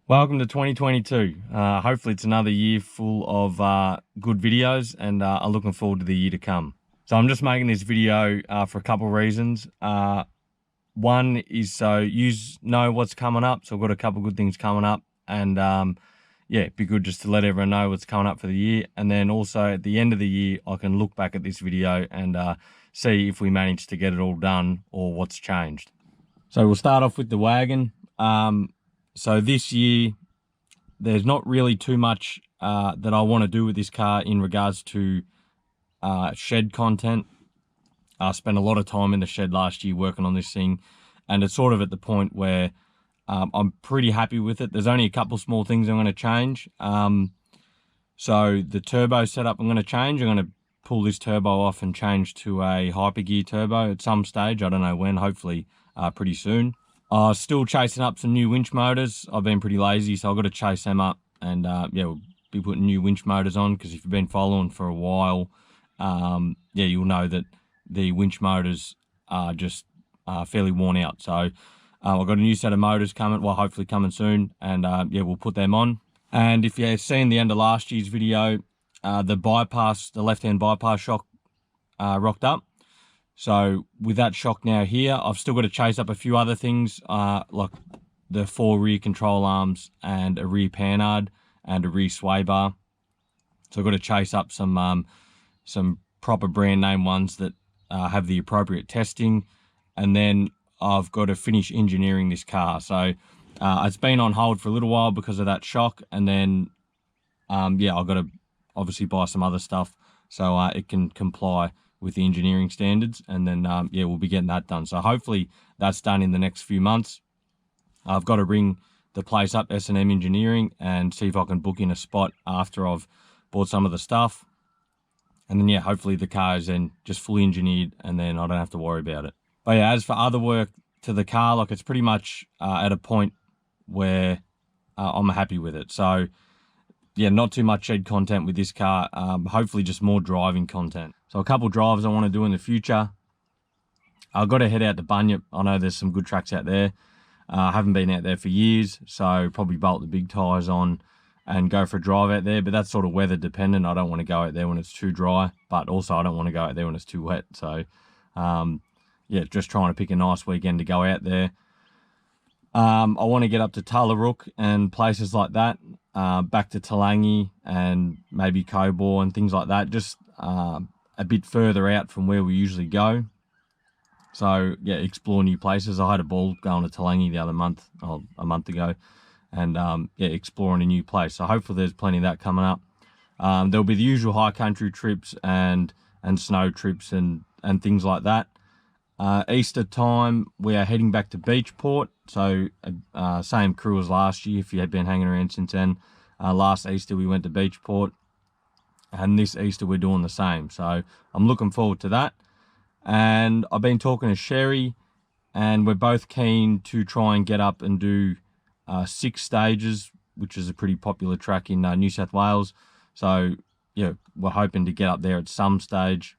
Welcome to 2022. Hopefully it's another year full of good videos, and I'm looking forward to the year to come. So I'm just making this video for a couple of reasons. One is so you know what's coming up. So I've got a couple of good things coming up, and yeah, it'd be good just to let everyone know what's coming up for the year. And then also at the end of the year, I can look back at this video and see if we managed to get it all done or what's changed. So we'll start off with the wagon. So this year, there's not really too much that I want to do with this car in regards to shed content. I spent a lot of time in the shed last year working on this thing, and it's sort of at the point where I'm pretty happy with it. There's only a couple small things I'm going to change. So the turbo setup I'm going to change. I'm going to pull this turbo off and change to a hypergear turbo at some stage. I don't know when, hopefully pretty soon. Still chasing up some new winch motors. I've been pretty lazy, so I've got to chase them up, and yeah, we'll be putting new winch motors on, because if you've been following for a while, yeah, you'll know that the winch motors are just fairly worn out. So I've got a new set of motors coming, well, hopefully coming soon, and yeah, we'll put them on. And if you've seen the end of last year's video, the left-hand bypass shock rocked up. So with that shock now here, I've still got to chase up a few other things, like the 4 rear control arms and a rear panhard and a rear sway bar. So I've got to chase up some proper brand name ones that have the appropriate testing, and then I've got to finish engineering this car. So it's been on hold for a little while because of that shock, and then yeah, I've got to obviously buy some other stuff so it can comply with the engineering standards, and then yeah, we'll be getting that done. So hopefully that's done in the next few months. I've got to ring the place up, S&M Engineering, and see if I can book in a spot after I've bought some of the stuff, and then yeah, hopefully the car is then just fully engineered, and then I don't have to worry about it. But yeah, as for other work to the car, like, it's pretty much at a point where I'm happy with it. So yeah, not too much shed content with this car. Hopefully just more driving content. So a couple drives I want to do in the future. I've got to head out to Bunyip. I know there's some good tracks out there. I haven't been out there for years, so probably bolt the big tyres on and go for a drive out there. But that's sort of weather dependent. I don't want to go out there when it's too dry, but also I don't want to go out there when it's too wet. So yeah, just trying to pick a nice weekend to go out there. I want to get up to Tullarook and places like that, back to Talangi and maybe Cobor and things like that, just a bit further out from where we usually go. So yeah, explore new places. I had a ball going to Talangi the other month, a month ago, and yeah, exploring a new place. So hopefully there's plenty of that coming up. There'll be the usual high country trips and snow trips and things like that. Easter time, we are heading back to Beachport. So same crew as last year, if you had been hanging around since then. Last Easter we went to Beachport, and this Easter we're doing the same. So I'm looking forward to that. And I've been talking to Sherry, and we're both keen to try and get up and do 6 stages, which is a pretty popular track in New South Wales. So yeah, we're hoping to get up there at some stage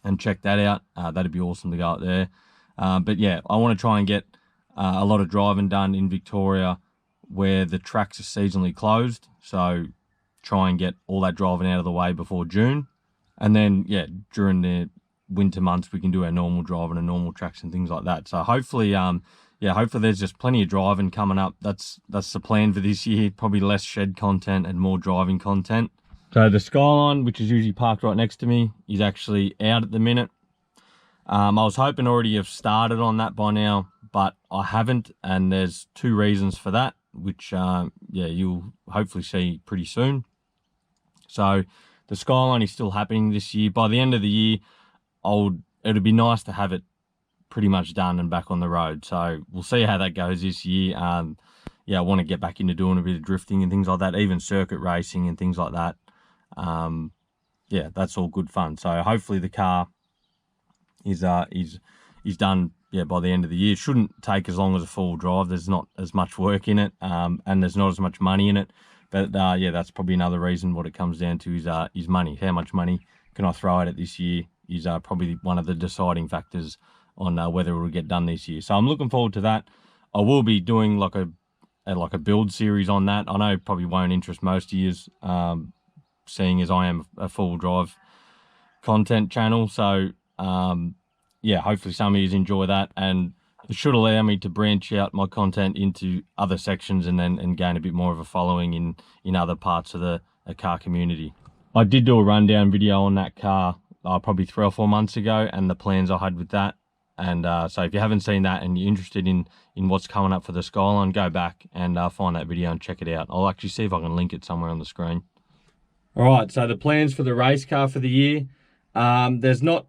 and check that out. That'd be awesome to go up there. But yeah, I want to try and get a lot of driving done in Victoria where the tracks are seasonally closed. So try and get all that driving out of the way before June. And then yeah, during the winter months we can do our normal driving and normal tracks and things like that. So hopefully yeah, hopefully there's just plenty of driving coming up. That's the plan for this year. Probably less shed content and more driving content. So the Skyline, which is usually parked right next to me, is actually out at the minute. I was hoping already have started on that by now, but I haven't, and there's 2 reasons for that, which yeah, you'll hopefully see pretty soon. So the Skyline is still happening this year. By the end of the year, it'd be nice to have it pretty much done and back on the road. So we'll see how that goes this year. Yeah, I want to get back into doing a bit of drifting and things like that, even circuit racing and things like that. Yeah, that's all good fun. So hopefully the car is done, yeah, by the end of the year. It shouldn't take as long as a 4-wheel drive. There's not as much work in it, and there's not as much money in it. But yeah, that's probably another reason. What it comes down to is money. How much money can I throw at it this year is probably one of the deciding factors on whether it will get done this year. So I'm looking forward to that. I will be doing like a like a build series on that. I know it probably won't interest most of you, seeing as I am a full drive content channel. So yeah, hopefully some of you enjoy that, and it should allow me to branch out my content into other sections and gain a bit more of a following in other parts of the car community. I did do a rundown video on that car probably 3 or 4 months ago, and the plans I had with that. And so if you haven't seen that and you're interested in what's coming up for the Skyline, go back and find that video and check it out. I'll actually see if I can link it somewhere on the screen. All right, so the plans for the race car for the year. There's not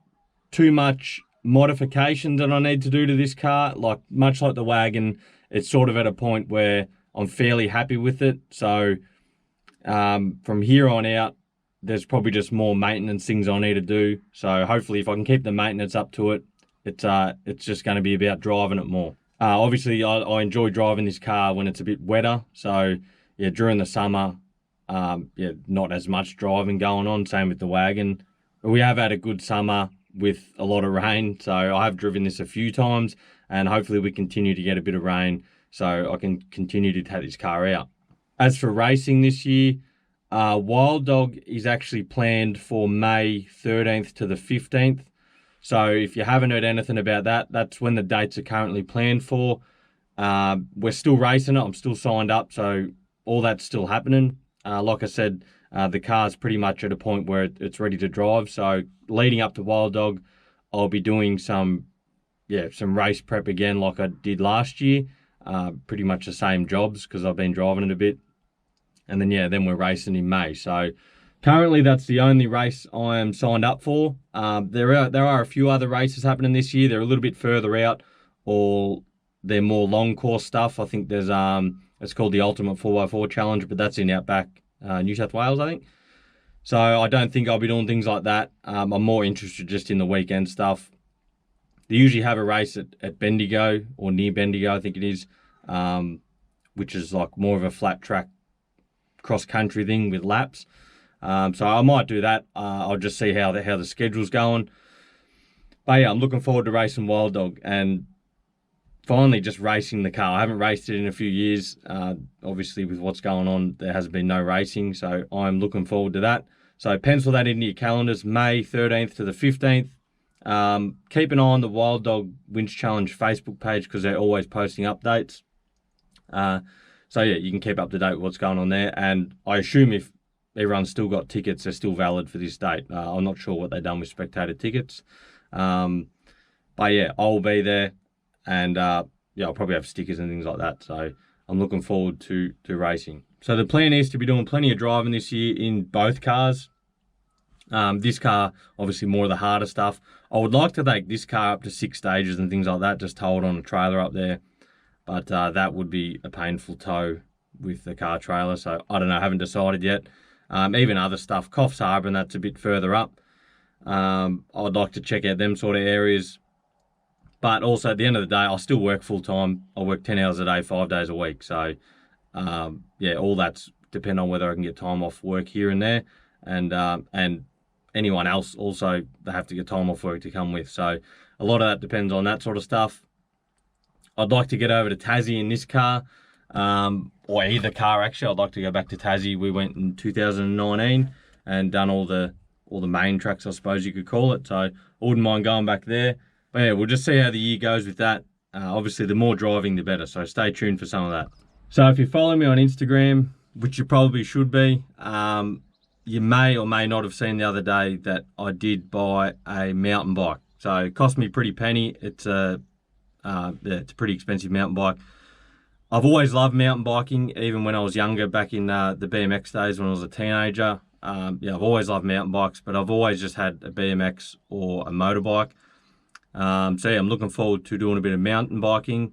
too much modification that I need to do to this car. Much like the Wagon, it's sort of at a point where I'm fairly happy with it. So from here on out, there's probably just more maintenance things I need to do. So hopefully if I can keep the maintenance up to it, it's just going to be about driving it more. Obviously, I enjoy driving this car when it's a bit wetter. So yeah, during the summer, yeah, not as much driving going on. Same with the Wagon. We have had a good summer with a lot of rain, so I have driven this a few times, and hopefully we continue to get a bit of rain so I can continue to take this car out. As for racing this year, Wild Dog is actually planned for May 13th to the 15th. So if you haven't heard anything about that, that's when the dates are currently planned for. We're still racing it. I'm still signed up, so all that's still happening. Like I said, the car's pretty much at a point where it's ready to drive. So leading up to Wild Dog, I'll be doing some race prep again like I did last year. Pretty much the same jobs because I've been driving it a bit. And then we're racing in May. So currently that's the only race I am signed up for. There are a few other races happening this year. They're a little bit further out, or they're more long course stuff. I think there's it's called the Ultimate 4x4 Challenge, but that's in Outback, New South Wales, I think. So I don't think I'll be doing things like that. I'm more interested just in the weekend stuff. They usually have a race at Bendigo, or near Bendigo, I think it is, which is like more of a flat track cross-country thing with laps. So I might do that. I'll just see how the schedule's going. But yeah, I'm looking forward to racing Wild Dog and finally just racing the car. I haven't raced it in a few years. Obviously, with what's going on, there has been no racing, so I'm looking forward to that. So pencil that into your calendars, May 13th to the 15th. Keep an eye on the Wild Dog Winch Challenge Facebook page because they're always posting updates. So yeah, you can keep up to date with what's going on there. And I assume if everyone's still got tickets, they're still valid for this date. I'm not sure what they've done with spectator tickets. But yeah, I'll be there. And yeah, I'll probably have stickers and things like that. So I'm looking forward to racing. So the plan is to be doing plenty of driving this year in both cars. This car, obviously more of the harder stuff. I would like to take this car up to 6 stages and things like that, just towed on a trailer up there. But that would be a painful tow with the car trailer. So I don't know, I haven't decided yet. Even other stuff, Coffs Harbour, and that's a bit further up. I'd like to check out them sort of areas. But also at the end of the day, I'll still work full time. I work 10 hours a day, 5 days a week. So yeah, all that's depend on whether I can get time off work here and there. And anyone else also, they have to get time off work to come with. So a lot of that depends on that sort of stuff. I'd like to get over to Tassie in this car, or either car actually. I'd like to go back to Tassie. We went in 2019 and done all the main tracks, I suppose you could call it. So I wouldn't mind going back there. But yeah, we'll just see how the year goes with that. Obviously, the more driving, the better. So stay tuned for some of that. So if you follow me on Instagram, which you probably should be, you may or may not have seen the other day that I did buy a mountain bike. So it cost me a pretty penny. It's a pretty expensive mountain bike. I've always loved mountain biking, even when I was younger, back in the BMX days when I was a teenager. Yeah, I've always loved mountain bikes, but I've always just had a BMX or a motorbike. So yeah, I'm looking forward to doing a bit of mountain biking.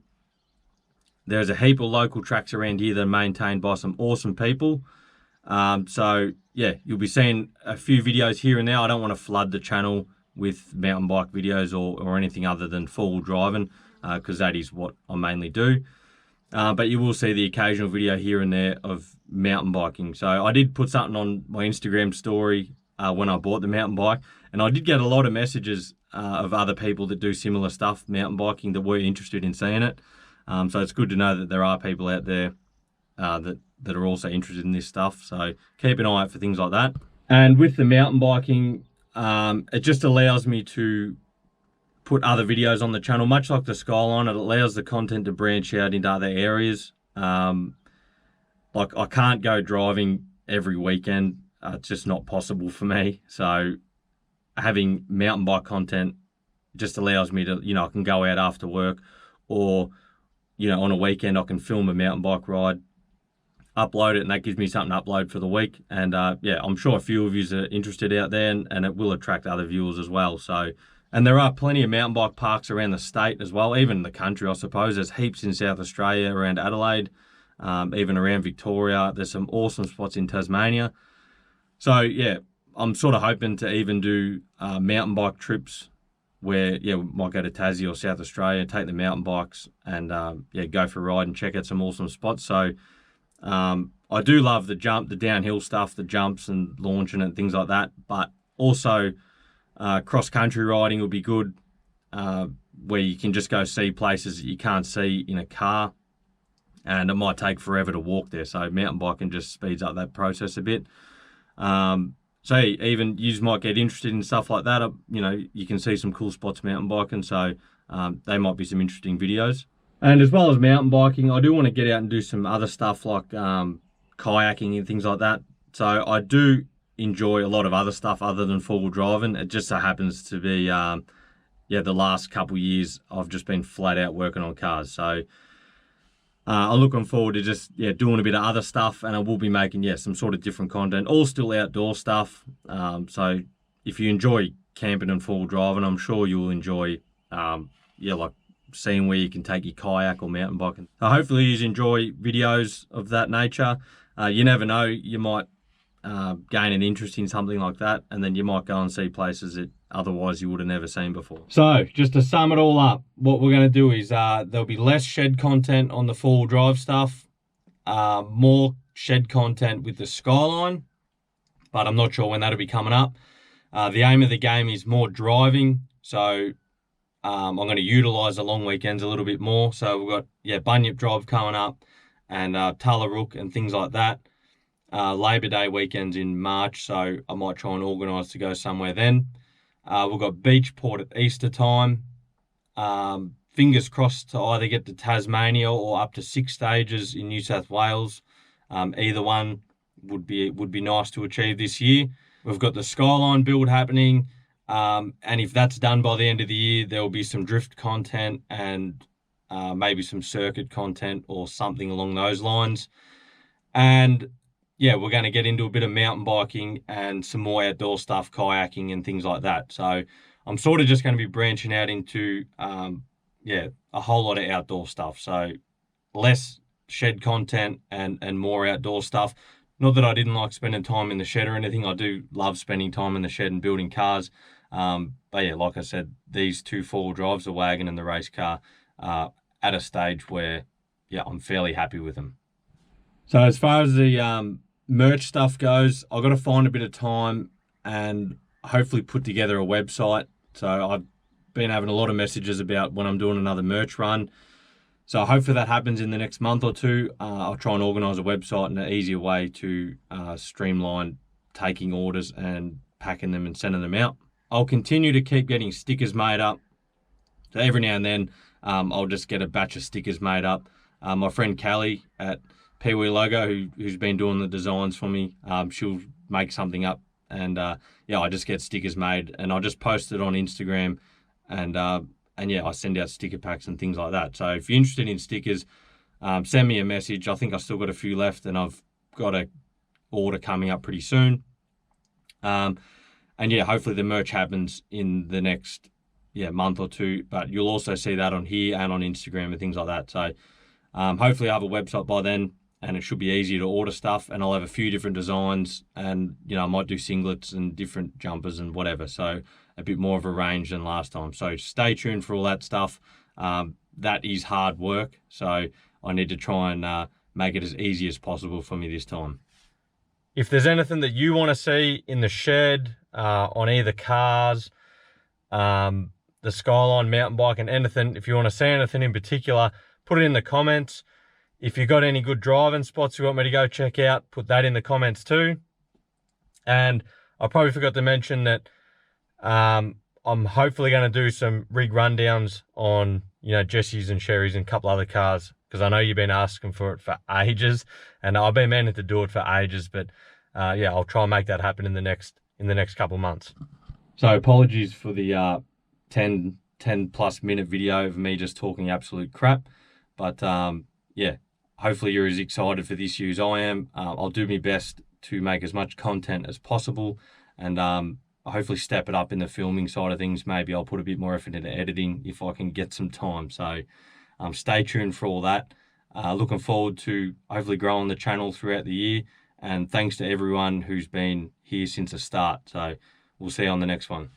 There's a heap of local tracks around here that are maintained by some awesome people. So yeah, you'll be seeing a few videos here and there. I don't want to flood the channel with mountain bike videos or anything other than full driving, because that is what I mainly do. But you will see the occasional video here and there of mountain biking. So I did put something on my Instagram story when I bought the mountain bike, and I did get a lot of messages of other people that do similar stuff, mountain biking, that were interested in seeing it. So it's good to know that there are people out there that are also interested in this stuff. So keep an eye out for things like that. And with the mountain biking, it just allows me to put other videos on the channel, much like the Skyline. It allows the content to branch out into other areas. Like I can't go driving every weekend. It's just not possible for me. So having mountain bike content just allows me to, I can go out after work, or, on a weekend I can film a mountain bike ride, upload it, and that gives me something to upload for the week. And yeah, I'm sure a few of you are interested out there, and it will attract other viewers as well. So, and there are plenty of mountain bike parks around the state as well, even the country, I suppose. There's heaps in South Australia, around Adelaide, even around Victoria. There's some awesome spots in Tasmania. So yeah, I'm sort of hoping to even do mountain bike trips where, we might go to Tassie or South Australia, take the mountain bikes, and go for a ride and check out some awesome spots. So I do love the downhill stuff, the jumps and launching and things like that. But also cross-country riding would be good, where you can just go see places that you can't see in a car, and it might take forever to walk there. So mountain biking just speeds up that process a bit. So even you might get interested in stuff like that. You can see some cool spots mountain biking. So they might be some interesting videos. And as well as mountain biking, I do want to get out and do some other stuff like kayaking and things like that. So I do enjoy a lot of other stuff other than four-wheel driving. It just so happens to be, the last couple of years I've just been flat out working on cars. So I'm looking forward to just doing a bit of other stuff, and I will be making some sort of different content, all still outdoor stuff. So if you enjoy camping and four-wheel driving, I'm sure you'll enjoy like seeing where you can take your kayak or mountain biking. So hopefully you enjoy videos of that nature. You never know, you might gain an interest in something like that, and then you might go and see places that otherwise you would have never seen before. So just to sum it all up, what we're going to do is there'll be less shed content on the four-wheel drive stuff, more shed content with the Skyline, but I'm not sure when that'll be coming up. The aim of the game is more driving, so I'm going to utilise the long weekends a little bit more. So we've got Bunyip Drive coming up, and Tullarook and things like that. Labor Day weekends in March, so I might try and organise to go somewhere then. We've got Beachport at Easter time. Fingers crossed to either get to Tasmania or up to 6 stages in New South Wales. Either one would be nice to achieve this year. We've got the Skyline build happening, and if that's done by the end of the year, there will be some drift content and maybe some circuit content or something along those lines. And we're going to get into a bit of mountain biking and some more outdoor stuff, kayaking and things like that. So I'm sort of just going to be branching out into, a whole lot of outdoor stuff. So less shed content and more outdoor stuff. Not that I didn't like spending time in the shed or anything. I do love spending time in the shed and building cars. But yeah, like I said, these two four-wheel drives, the Wagon and the race car, are at a stage where, I'm fairly happy with them. So as far as the merch stuff goes, I've got to find a bit of time and hopefully put together a website. So I've been having a lot of messages about when I'm doing another merch run. So hopefully that happens in the next month or two. I'll try and organise a website and an easier way to streamline taking orders and packing them and sending them out. I'll continue to keep getting stickers made up. So every now and then I'll just get a batch of stickers made up. My friend Callie at Pee Wee Logo, who's been doing the designs for me, she'll make something up, and I just get stickers made, and I'll just post it on Instagram, and I send out sticker packs and things like that. So if you're interested in stickers, send me a message. I think I've still got a few left, and I've got an order coming up pretty soon. Hopefully the merch happens in the next month or two, but you'll also see that on here and on Instagram and things like that. So hopefully I have a website by then, and it should be easier to order stuff, and I'll have a few different designs, and I might do singlets and different jumpers and whatever, so a bit more of a range than last time. So stay tuned for all that stuff. That is hard work, so I need to try and make it as easy as possible for me this time. If there's anything that you want to see in the shed, on either cars, the Skyline mountain bike and anything, if you want to see anything in particular, put it in the comments. If you got any good driving spots you want me to go check out, put that in the comments too. And I probably forgot to mention that I'm hopefully going to do some rig rundowns on, you know, Jesse's and Sherry's and a couple other cars, because I know you've been asking for it for ages, and I've been meaning to do it for ages. But yeah, I'll try and make that happen in the next couple months. So apologies for the 10 plus minute video of me just talking absolute crap, but yeah, hopefully you're as excited for this year as I am. I'll do my best to make as much content as possible, and hopefully step it up in the filming side of things. Maybe I'll put a bit more effort into editing if I can get some time. So stay tuned for all that. Looking forward to hopefully growing the channel throughout the year, and thanks to everyone who's been here since the start. So we'll see you on the next one.